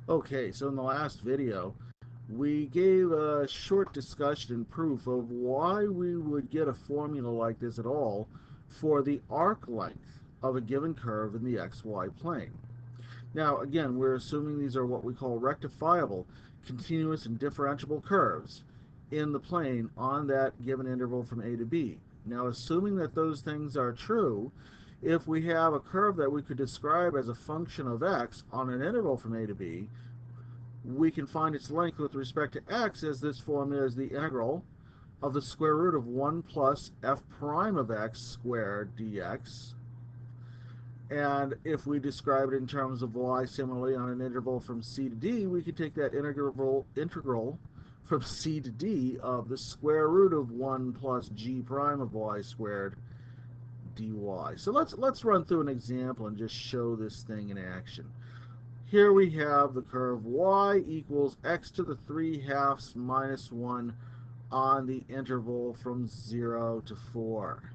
Okay, so in the last video, we gave a short discussion and proof of why we would get a formula like this at all for the arc length of a given curve in the xy plane. Now, again, we're assuming these are what we call rectifiable, continuous and differentiable curves in the plane on that given interval from A to B. Now, assuming that those things are true, if we have a curve that we could describe as a function of x on an interval from A to B, we can find its length with respect to x as this formula is the integral of the square root of 1 plus f prime of x squared dx. And if we describe it in terms of y similarly on an interval from c to d, we could take that integral from c to d of the square root of 1 plus g prime of y squared dy. So let's run through an example and just show this thing in action. Here we have the curve y equals x to the 3/2 minus 1 on the interval from 0 to 4.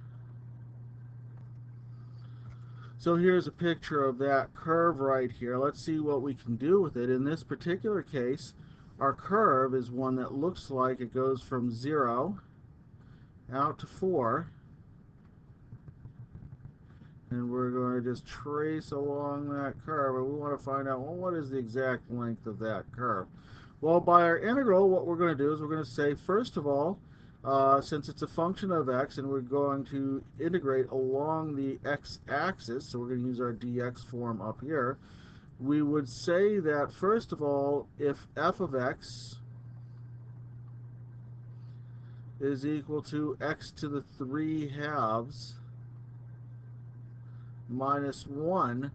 So here's a picture of that curve right here. Let's see what we can do with it. In this particular case, our curve is one that looks like it goes from 0 out to 4. And we're going to just trace along that curve, and we want to find out, well, what is the exact length of that curve? Well, by our integral, what we're going to do is we're going to say, first of all, since it's a function of x and we're going to integrate along the x-axis, so we're going to use our dx form up here, we would say that, first of all, if f of x is equal to x to the 3/2 minus 1,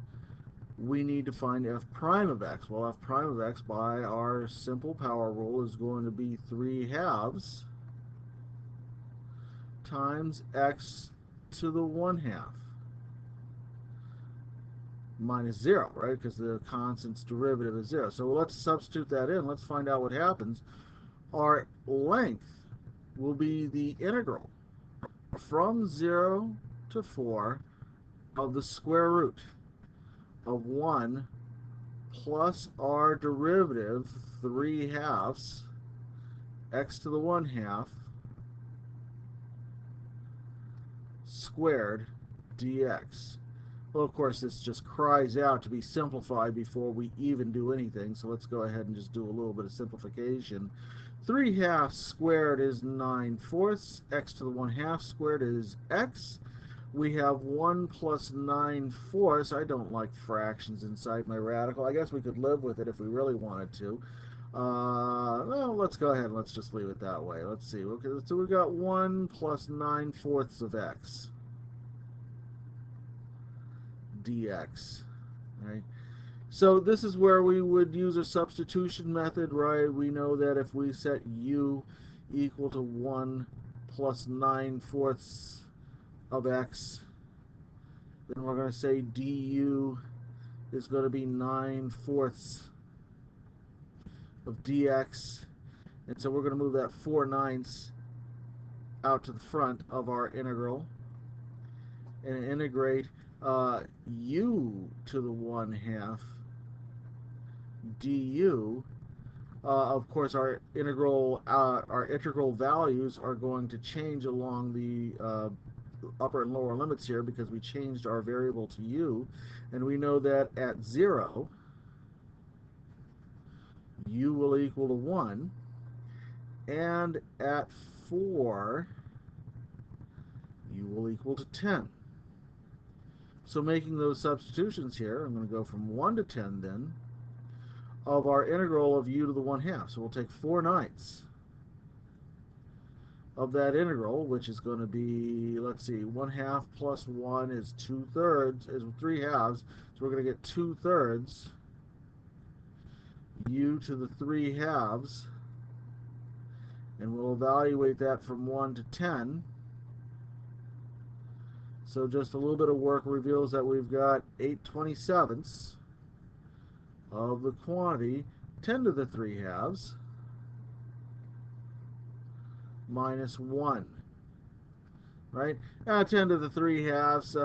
we need to find f prime of x. Well, f prime of x, by our simple power rule, is going to be 3/2 times x to the 1/2 minus 0, right? Because the constant's derivative is 0. So let's substitute that in. Let's find out what happens. Our length will be the integral from 0 to 4 of the square root of 1 plus our derivative 3/2 x to the 1/2 squared dx. Well, of course, this just cries out to be simplified before we even do anything, so let's go ahead and just do a little bit of simplification. 3/2 squared is 9/4, x to the 1/2 squared is x. We have 1 plus 9/4. I don't like fractions inside my radical. I guess we could live with it if we really wanted to. Well, let's go ahead and let's just leave it that way. Let's see. Okay, so we've got 1 plus 9/4 of x dx. Right? So this is where we would use a substitution method, right? We know that if we set u equal to 1 plus 9/4 of x, then we're going to say du is going to be 9/4 of dx. And so we're going to move that 4/9 out to the front of our integral and integrate u to the 1/2 du. Of course, our integral values are going to change along the upper and lower limits here because we changed our variable to u, and we know that at 0 u will equal to 1, and at 4 u will equal to 10. So making those substitutions here, I'm going to go from 1 to 10 then, of our integral of u to the 1/2. So we'll take 4/9 of that integral, which is going to be, let's see, 1/2 plus 1 is 2/3, is 3/2. So we're going to get 2/3 u to the 3/2, and we'll evaluate that from 1 to 10. So just a little bit of work reveals that we've got 8/27 of the quantity 10 to the 3/2 minus 1, right? 10 to the 3/2,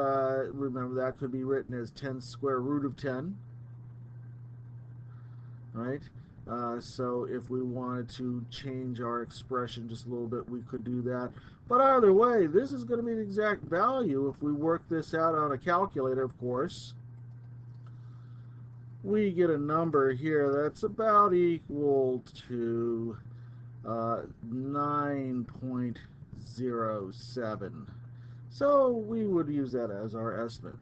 remember that could be written as 10 square root of 10. right? So if we wanted to change our expression just a little bit, we could do that. But either way, this is going to be the exact value. If we work this out on a calculator, of course, we get a number here that's about equal to 9.07. So we would use that as our estimate.